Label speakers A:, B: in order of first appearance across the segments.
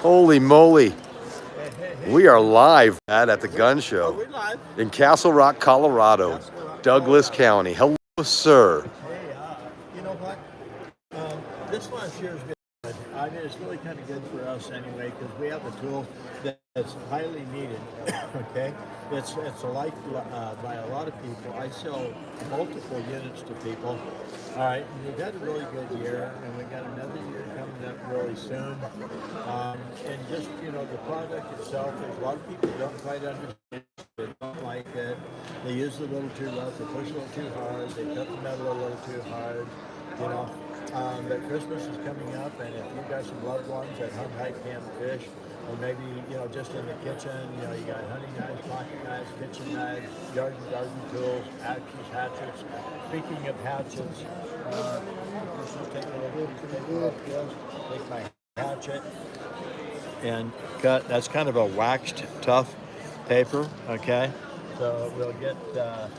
A: Holy moly.
B: Hey.
A: We are live at the gun show
B: We're live.
A: in Castle Rock, Colorado, Douglas County. Hello, sir.
B: Hey, you know what? This last year has been good. I mean, it's really kind of good for us anyway because we have a tool that's highly needed. Okay, it's liked by a lot of people. I sell multiple units to people. All right, and we've had a really good year, and we've got another year coming up really soon. And just the product itself, there's a lot of people who don't quite understand. They don't like it. They use it a little too rough. They push a little too hard. They cut the metal a little too hard. But Christmas is coming up, and if you've got some loved ones that hunt, hike, camp, fish, or maybe just in the kitchen, you got hunting knives, pocket knives, kitchen knives, yard and garden tools, axes, hatchets. Speaking of hatchets, take my hatchet and cut. That's kind of a waxed tough paper. Okay, so we'll get a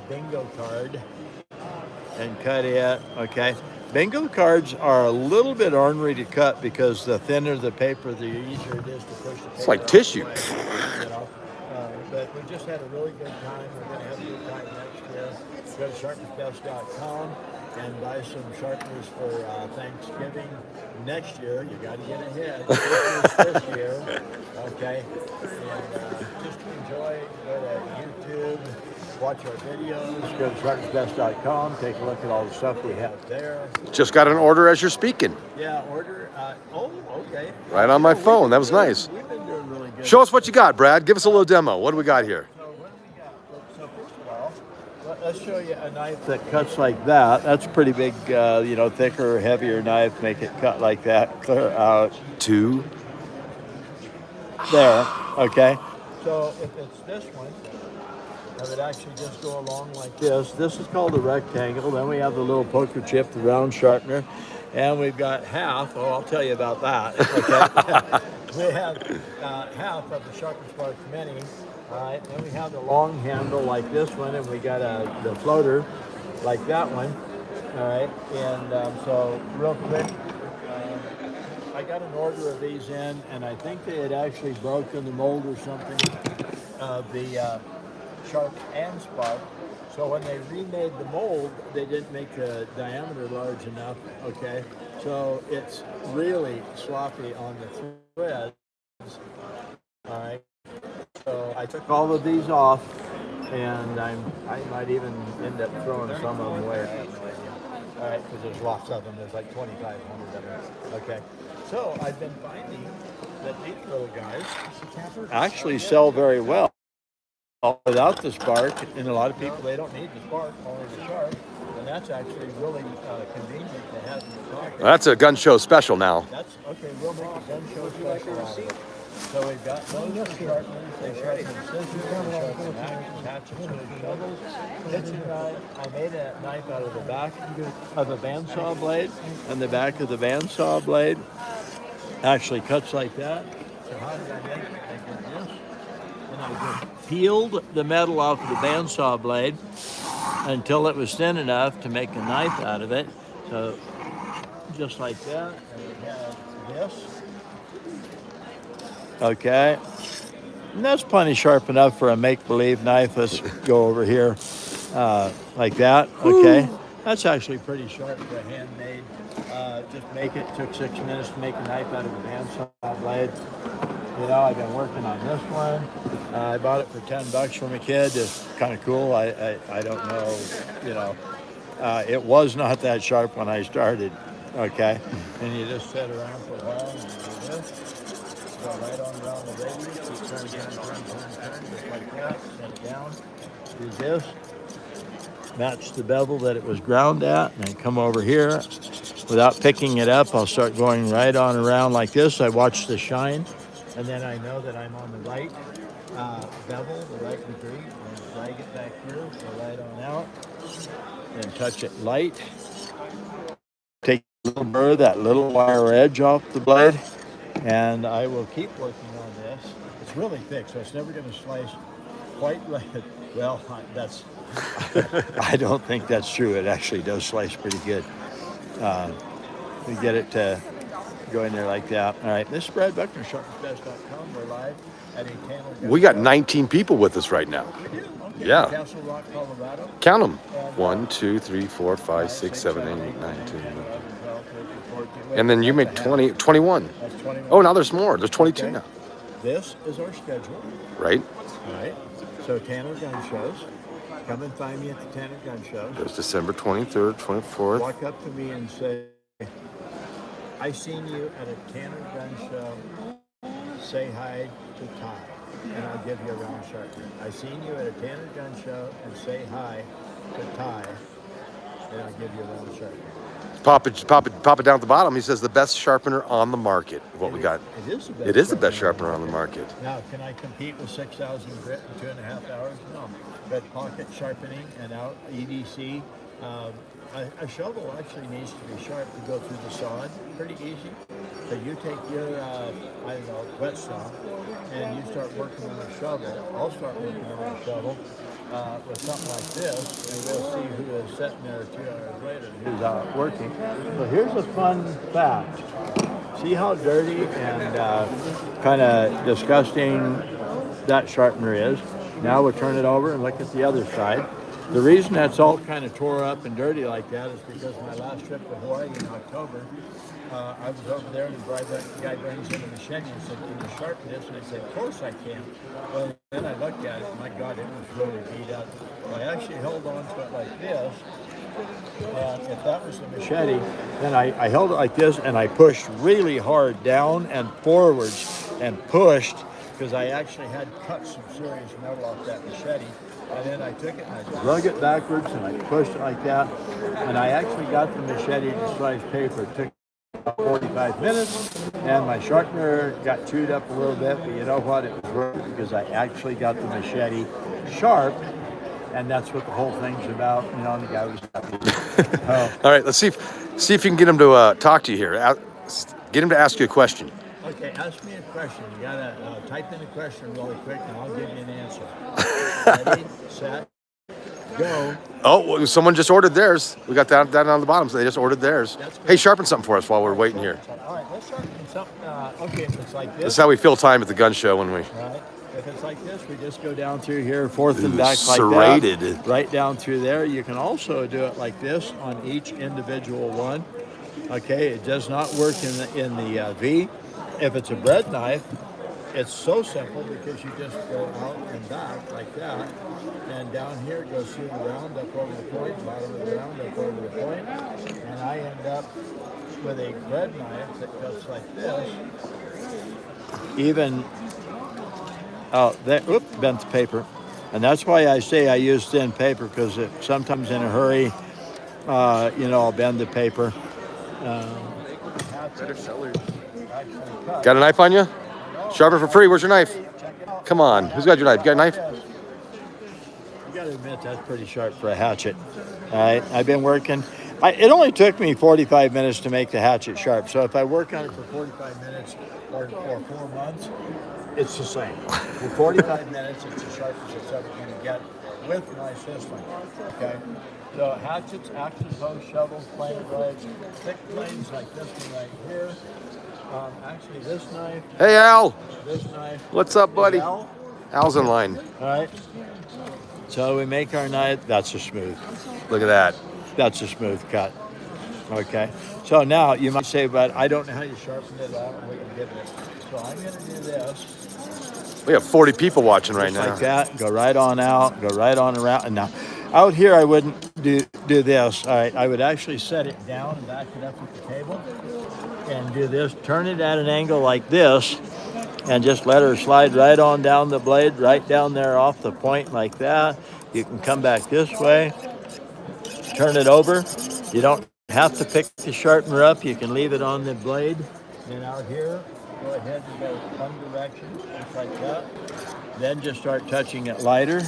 B: bingo card and cut it. Okay, bingo cards are a little bit ornery to cut because the thinner the paper, the easier it is to push the paper.
A: It's like tissue.
B: But we just had a really good time. We're going to have a good time next year. Go to sharpensbest.com and buy some sharpeners for Thanksgiving next year. You got to get ahead. This year, okay? And just enjoy. Go to YouTube. Watch our videos, go to sharpensbest.com, take a look at all the stuff we have there.
A: Just got an order as you're speaking.
B: Yeah, order. Okay.
A: Right on my phone. That was nice.
B: We've been doing really good.
A: Show us what you got, Brad. Give us a little demo. What do we got here?
B: So what do we got? So first of all, let's show you a knife that cuts like that. That's a pretty big, thicker, heavier knife. Make it cut like that. Clear out.
A: Two.
B: There. Okay. So if it's this one, I would actually just go along like this. This is called a rectangle. Then we have the little poker chip, the round sharpener. And we've got half. Oh, I'll tell you about that. Okay. We have half of the Sharpens Spark Mini. All right. Then we have the long handle like this one. And we got the floater like that one. All right. And so real quick, I got an order of these in. And I think they had actually broken the mold or something of the Sharp and Spark. So when they remade the mold, they didn't make the diameter large enough. Okay, so it's really sloppy on the threads. All right, so I took all of these off, and I might even end up throwing some of them away. I have no idea. All right, because there's lots of them. There's like 2,500 of them. Okay, so I've been finding that these little guys actually sell very well without the spark, and a lot of people, they don't need the spark, only the sharp, and that's actually really convenient to have in the pocket.
A: That's a gun show special now.
B: That's okay. We'll make a gun show special out of it. So we've got those for sharpeners. They sharpen scissors, they sharpen axes, hatchets, and shovels. Kitchen knife. I made a knife out of the back of a bandsaw blade, and the back of the bandsaw blade actually cuts like that. So how did I make it? I did this. I just peeled the metal off of the bandsaw blade until it was thin enough to make a knife out of it. So just like that, and we have this. Okay, and that's plenty sharp enough for a make-believe knife. Let's go over here like that. Okay, that's actually pretty sharp for a handmade. Just make it. Took 6 minutes to make a knife out of a bandsaw blade. I've been working on this one. I bought it for $10 from a kid. It's kind of cool. I don't know, it was not that sharp when I started. Okay, and you just sit around for a while and do this. Go right on around the radius. Keep turning, just like that. Set it down. Do this. Match the bevel that it was ground at, and then come over here. Without picking it up, I'll start going right on around like this. I watch the shine. And then I know that I'm on the right bevel, the right degree, and drag it back here, so right on out, and touch it light. Take a little burr, that little wire edge off the blade, and I will keep working on this. It's really thick, so it's never going to slice quite right. Well, that's, I don't think that's true. It actually does slice pretty good. We get it to Go in there like that. All right. This is Brad Buckner, sharpensbest.com. We're live at a Tanner gun
A: We got
B: show.
A: 19 people with us right now.
B: We do? Okay.
A: Yeah.
B: Castle Rock, Colorado.
A: Count them.
B: And,
A: 1, 2, 3, 4, 5, 6, 7, 8, 9, 10.
B: 11, 12, 13, 14.
A: And then you made 20, 21.
B: That's 21.
A: Oh, now there's more. There's 22
B: Okay.
A: now.
B: This is our schedule.
A: Right?
B: All right. So Tanner Gun Shows. Come and find me at the Tanner Gun Shows.
A: There's December 23rd, 24th.
B: Walk up to me and say, I seen you at a Tanner Gun Show. Say hi to Ty, and I'll give you a round sharpener. I seen you at a Tanner Gun Show and say hi to Ty, and I'll give you a round sharpener.
A: Pop it down at the bottom. He says the best sharpener on the market. What we got?
B: It is the best.
A: It is the best sharpener on the market.
B: Now, can I compete with 6,000 grit in 2.5 hours? No. But pocket sharpening and out EDC. A shovel actually needs to be sharp to go through the sod. Pretty easy. So you take your, wet saw, and you start working on a shovel. I'll start working on a shovel with something like this, and we'll see who is sitting there 2 hours later who's out working. So here's a fun fact. See how dirty and kind of disgusting that sharpener is? Now we'll turn it over and look at the other side. The reason that's all kind of tore up and dirty like that is because my last trip to Hawaii in October, I was over there and the guy brings in a machete and said, can you sharpen this? And I said, of course I can. Well, then I looked at it, my God, it was really beat up. Well, I actually held on to it like this. And if that was the machete, then I held it like this and I pushed really hard down and forwards and pushed because I actually had cut some serious metal off that machete. And then I took it and I drug it backwards and I pushed it like that. And I actually got the machete to slice paper. It took about 45 minutes and my sharpener got chewed up a little bit, but you know what? It was worth it because I actually got the machete sharp. And that's what the whole thing's about. You know, and the guy was happy.
A: All right, let's see if you can get him to talk to you here. Get him to ask you a question.
B: Okay, ask me a question. You gotta type in a question really quick, and I'll give you an answer. Ready, set, go.
A: Oh, well, someone just ordered theirs. We got that down on the bottom, so they just ordered theirs. Hey, sharpen something for us while we're waiting here.
B: All right, let's sharpen something. Okay, if it's like this.
A: This is how we fill time at the gun show when we.
B: All right. If it's like this, we just go down through here, forth and back
A: serrated.
B: Like that. Right down through there. You can also do it like this on each individual one. Okay, it does not work in the V. If it's a bread knife, it's so simple because you just go out and back like that. And down here it goes through the round up over the point, bottom of the round up over the point. And I end up with a bread knife that goes like this. Even bent the paper. And that's why I say I use thin paper, because sometimes in a hurry, I'll bend the paper.
A: Got a knife on you? Sharpen for free. Where's your knife? Come on. Who's got your knife? You got a knife?
B: You got to admit that's pretty sharp for a hatchet. All right, I've been working. It only took me 45 minutes to make the hatchet sharp. So if I work on it for 45 minutes or 4 months, it's the same. For 45 minutes, it's as sharp as it's ever going to get with my system. Okay. So hatchets, axes, hoes, shovels, plane blades, thick planes like this one right here. Actually, this knife.
A: Hey, Al.
B: This knife.
A: What's up, buddy?
B: Al.
A: Al's in line.
B: All right. So we make our knife. That's a smooth.
A: Look at that.
B: That's a smooth cut. Okay. So now you might say, but I don't know how you sharpen it out. We can get it. So I'm going to do this.
A: We have 40 people watching right now.
B: Like that. Go right on out. Go right on around. And now, out here, I wouldn't do this. All right. I would actually set it down and back it up with the table and do this. Turn it at an angle like this and just let her slide right on down the blade, right down there off the point like that. You can come back this way. Turn it over. You don't have to pick the sharpener up. You can leave it on the blade. And out here, go ahead and go one direction, just like that. Then just start touching it lighter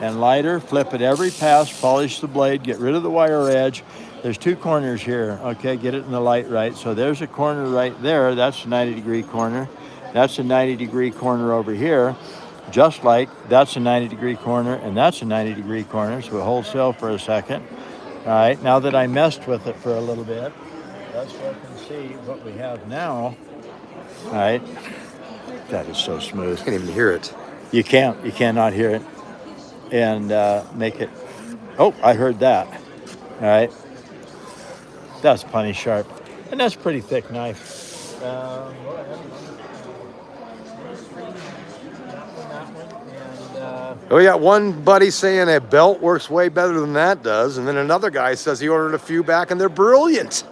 B: and lighter. Flip it every pass, polish the blade, get rid of the wire edge. There's 2 corners here. Okay, get it in the light right. So there's a corner right there. That's a 90-degree corner. That's a 90-degree corner over here. Just like that's a 90-degree corner and that's a 90-degree corner. So we'll hold still for a second. All right, now that I messed with it for a little bit, let's look and see what we have now. All right. That is so smooth.
A: Can't even hear it.
B: You cannot hear it. And make it, oh, I heard that. All right. That's plenty sharp. And that's a pretty thick knife.
A: We got one buddy saying a belt works way better than that does, and then another guy says he ordered a few back and they're brilliant.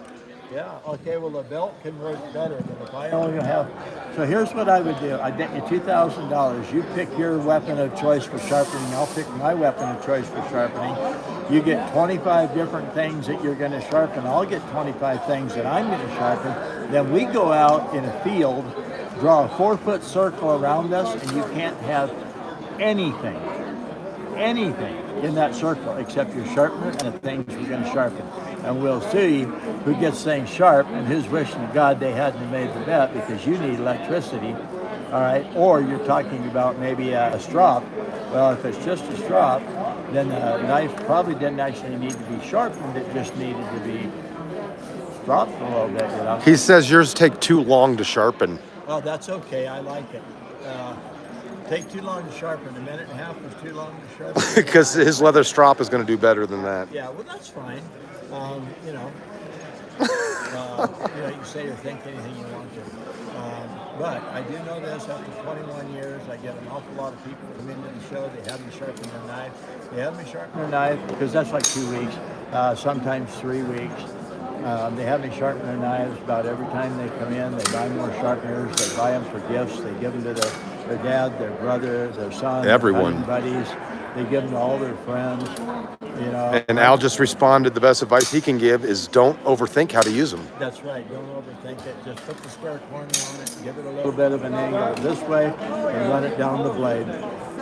B: Yeah, okay, well, the belt can work better than if I only have. So here's what I would do. I bet you $2,000. You pick your weapon of choice for sharpening. I'll pick my weapon of choice for sharpening. You get 25 different things that you're going to sharpen. I'll get 25 things that I'm going to sharpen. Then we go out in a field, draw a 4-foot circle around us, and you can't have anything in that circle except your sharpener and the things we're going to sharpen. And we'll see who gets things sharp and who's wishing to God they hadn't made the bet, because you need electricity, all right? Or you're talking about maybe a strop. Well, if it's just a strop, then the knife probably didn't actually need to be sharpened. It just needed to be stropped a little bit, you know?
A: He says yours take too long to sharpen.
B: Oh, that's okay. I like it. Take too long to sharpen. A minute and a half was too long to sharpen.
A: Because his leather strop is going to do better than that.
B: Yeah, well, that's fine. You know, you can say or think anything you want to. But I do know this, after 21 years, I get an awful lot of people come into the show. They have me sharpen their knife. They have me sharpen their knife because that's like 2 weeks, sometimes 3 weeks. They have me sharpen their knives about every time they come in. They buy more sharpeners. They buy them for gifts. They give them to their dad, their brother, their son,
A: everyone,
B: their buddies. They give them to all their friends. You know.
A: And Al just responded, the best advice he can give is don't overthink how to use them.
B: That's right. Don't overthink it. Just put the square corner on it. Give it a little bit of an angle this way and run it down the blade.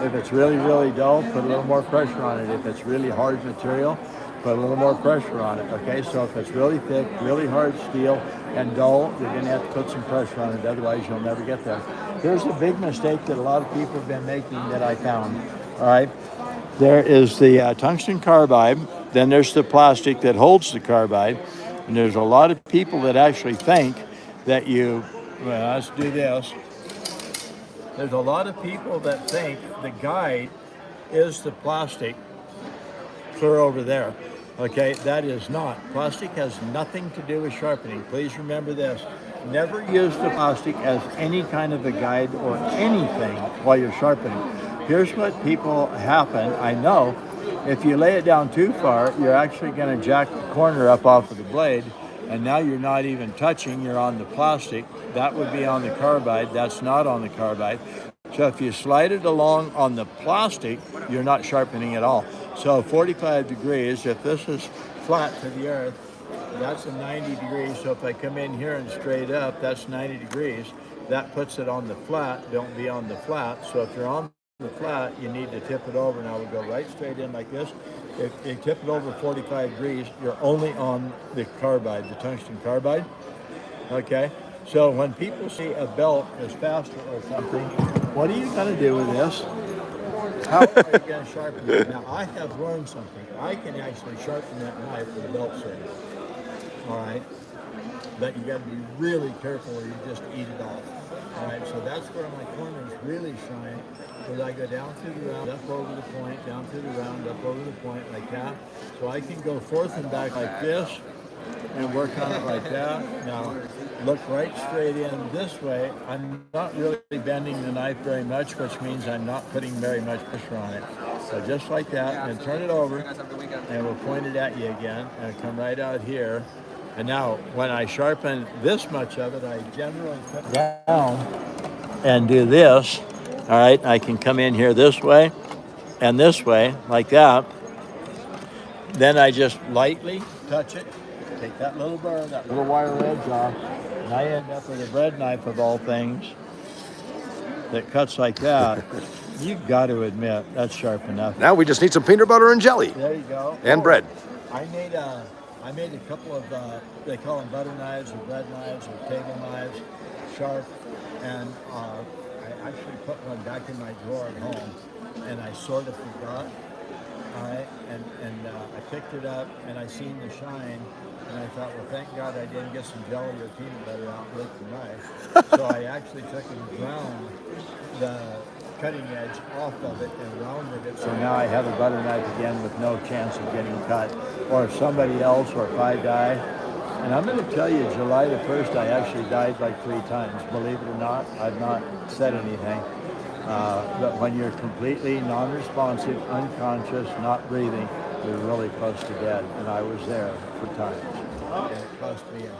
B: If it's really, really dull, put a little more pressure on it. If it's really hard material, put a little more pressure on it, okay? So if it's really thick, really hard steel, and dull, you're gonna have to put some pressure on it, otherwise you'll never get there. Here's a big mistake that a lot of people have been making that I found, all right? There is the tungsten carbide, then there's the plastic that holds the carbide, and there's a lot of people that actually think that well, let's do this. There's a lot of people that think the guide is the plastic clear over there. Okay, that is not. Plastic has nothing to do with sharpening. Please remember this. Never use the plastic as any kind of a guide or anything while you're sharpening. Here's what people happen. I know if you lay it down too far, you're actually going to jack the corner up off of the blade, and now you're not even touching, you're on the plastic. That would be on the carbide. That's not on the carbide. So if you slide it along on the plastic, you're not sharpening at all. So 45 degrees, if this is flat to the earth, that's a 90 degrees. So if I come in here and straight up, that's 90 degrees. That puts it on the flat. Don't be on the flat. So if you're on the flat, you need to tip it over. Now we'll go right straight in like this. If you tip it over 45 degrees, you're only on the carbide, the tungsten carbide. Okay? So when people see a belt is faster or something, what are you going to do with this? How are you going to sharpen it? Now, I have learned something. I can actually sharpen that knife with a belt saw. All right? But you got to be really careful or you just eat it off. All right? So that's where my corners really shine. Because I go down through the round, up over the point, down through the round, up over the point, like that. So I can go forth and back like this and work on it like that. Now, look right straight in this way. I'm not really bending the knife very much, which means I'm not putting very much pressure on it. So just like that, and turn it over, and we'll point it at you again, and come right out here. And now, when I sharpen this much of it, I generally put down and do this. All right, I can come in here this way and this way, like that. Then I just lightly touch it. Take that little burr, that little wire edge off, and I end up with a bread knife of all things that cuts like that. You've got to admit, that's sharp enough.
A: Now we just need some peanut butter and jelly.
B: There you go.
A: And bread.
B: I made a couple of, they call them butter knives or bread knives or table knives, sharp, and I actually put one back in my drawer at home, and I sort of forgot. All right, and I picked it up and I seen the shine, and I thought, well, thank God I didn't get some jelly or peanut butter out and lick the knife. So I actually took and ground the cutting edge off of it and rounded it. So now I have a butter knife again with no chance of getting cut. Or if somebody else, or if I die. And I'm going to tell you, July the 1st, I actually died like 3 times. Believe it or not, I've not said anything. But when you're completely non-responsive, unconscious, not breathing, you're really close to dead. And I was there for times. And it cost me $144,000.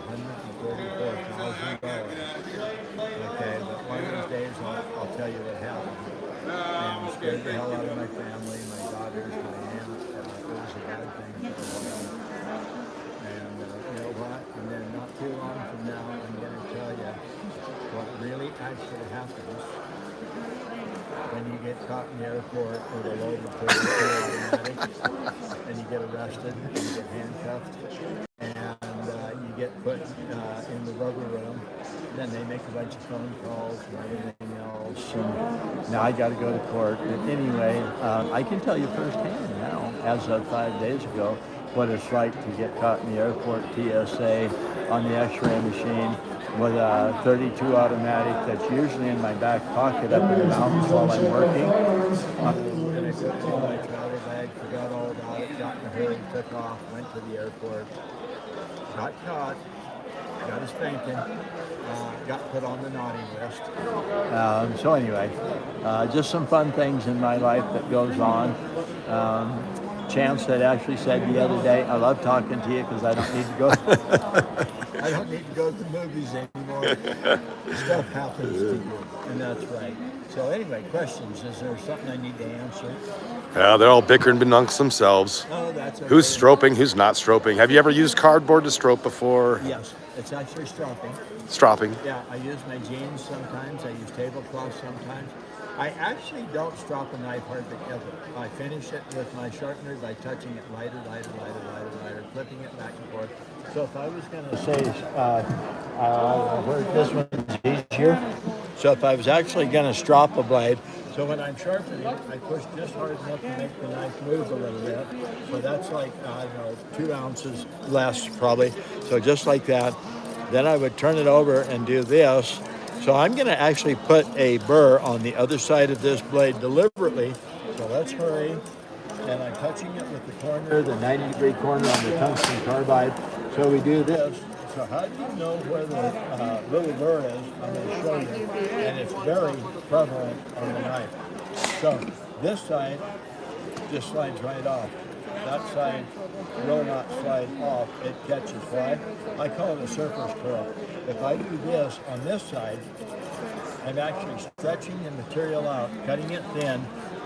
B: Okay, but one of these days I'll tell you what happened. And it scared the hell out of my family, my daughters, my aunt. It was a bad thing for a while. And you know what? And then not too long from now, I'm going to tell you what really actually happens when you get caught in the airport with a loaded .32 automatic, and you get arrested, and you get handcuffed, and you get put in the rubber room. Then they make a bunch of phone calls and everything else. And now I got to go to court. But anyway, I can tell you firsthand now, as of 5 days ago, what it's like to get caught in the airport TSA on the X-ray machine with a .32 automatic that's usually in my back pocket up in the mountains while I'm working. And I put it in my travel bag, forgot all about it, got in a hurry, took off, went to the airport, got caught, got a spanking, got put on the naughty list. So anyway, just some fun things in my life that goes on. Chance had actually said the other day, I love talking to you because I don't need to go. I don't need to go to the movies anymore. Stuff happens to you, and that's right. So anyway, questions. Is there something I need to answer?
A: Yeah, they're all bickering amongst themselves.
B: Oh, that's okay.
A: Who's stroping? Who's not stroping? Have you ever used cardboard to strope before?
B: Yes, it's actually stropping.
A: Stropping.
B: Yeah, I use my jeans sometimes. I use tablecloth sometimes. I actually don't strop a knife hardly ever. I finish it with my sharpener by touching it lighter, flipping it back and forth. So if I was going to say, this one's easier. So if I was actually going to strop a blade, so when I'm sharpening, I push just hard enough to make the knife move a little bit. So that's like, I don't know, 2 ounces less probably. So just like that. Then I would turn it over and do this. So I'm going to actually put a burr on the other side of this blade deliberately. So let's hurry. And I'm touching it with the corner, the 90-degree corner on the tungsten carbide. So we do this. So how do you know where the little burr is? I'm going to show you. And it's very prevalent on the knife. So this side just slides right off. That side will not slide off. It catches. Why? I call it a surfer's curl. If I do this on this side, I'm actually stretching the material out, cutting it thin,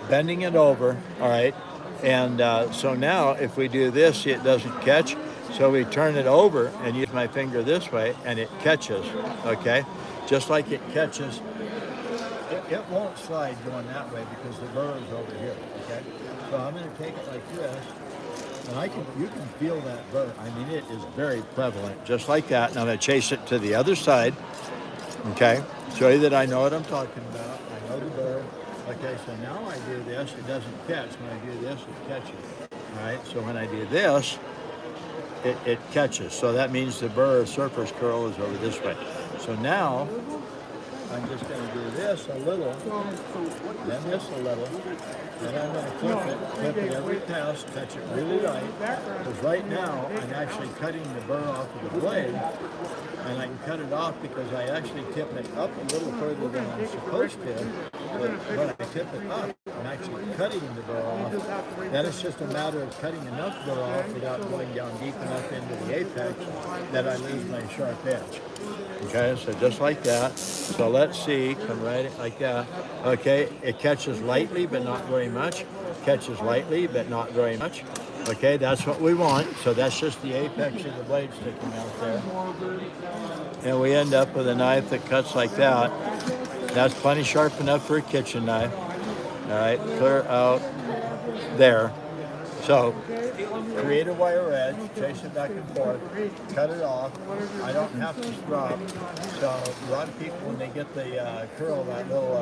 B: bending it over, all right? And so now if we do this, see, it doesn't catch. So we turn it over and use my finger this way, and it catches, okay? Just like it catches. It won't slide going that way because the burr is over here, okay? So I'm going to take it like this, and you can feel that burr. I mean, it is very prevalent, just like that. And I'm going to chase it to the other side, okay? Show you that I know what I'm talking about. I know the burr. Okay, so now I do this, it doesn't catch. When I do this, it catches. All right, so when I do this, it catches. So that means the burr surfer's curl is over this way. So now, I'm just going to do this a little, then this a little, then I'm going to flip it every pass, touch it really light, because right now I'm actually cutting the burr off of the blade, and I can cut it off because I actually tip it up a little further than I'm supposed to, but when I tip it up, I'm actually cutting the burr off. Then it's just a matter of cutting enough burr off without going down deep enough into the apex that I lose my sharp edge. Okay, so just like that. So let's see, come right like that. Okay, it catches lightly, but not very much. Catches lightly, but not very much. Okay, that's what we want. So that's just the apex of the blade sticking out there. And we end up with a knife that cuts like that. That's plenty sharp enough for a kitchen knife. All right, clear out there. So create a wire edge, chase it back and forth, cut it off. I don't have to strop. So a lot of people, when they get the curl, that little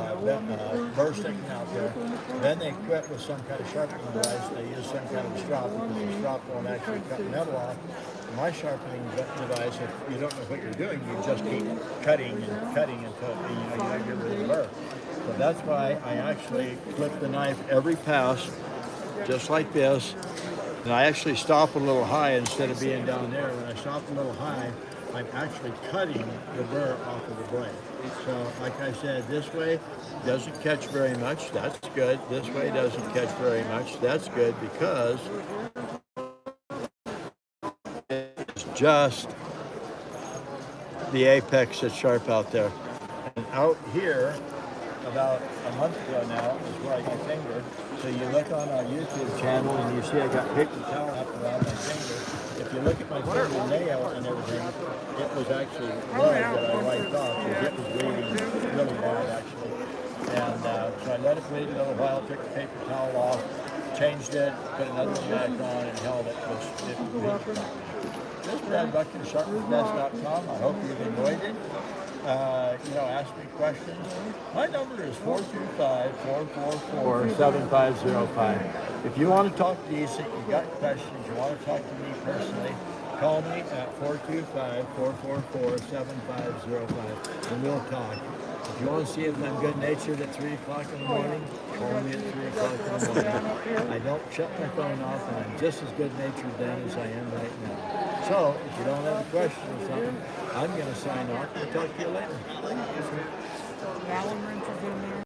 B: burr sticking out there, then they quit with some kind of sharpening device. They use some kind of strop because the strop won't actually cut metal off. My sharpening device, if you don't know what you're doing, you just keep cutting and cutting until you don't get rid of the burr. So that's why I actually flip the knife every pass, just like this. And I actually stop a little high instead of being down there. When I stop a little high, I'm actually cutting the burr off of the blade. So like I said, this way doesn't catch very much. That's good. This way doesn't catch very much. That's good because it's just the apex that's sharp out there. And out here, about a month ago now, is where I got fingered. So you look on our YouTube channel and you see I got paper towel up around my finger. If you look at my fingernail and everything, it was actually blood that I wiped off because it was bleeding really bad actually. And so I let it bleed a little while, took the paper towel off, changed it, put another one back on and held it. This is Brad Buckner, sharpensbest.com. I hope you've enjoyed it. Ask me questions. My number is 425-444-7505. If you want to talk decent, you got questions, you want to talk to me personally, call me at 425-444-7505 and we'll talk. If you want to see if I'm good-natured at 3 o'clock in the morning, call me at 3 o'clock in the morning. I don't shut my phone off and I'm just as good-natured then as I am right now. So, if you don't have a question or something, I'm going to sign off and talk to you later.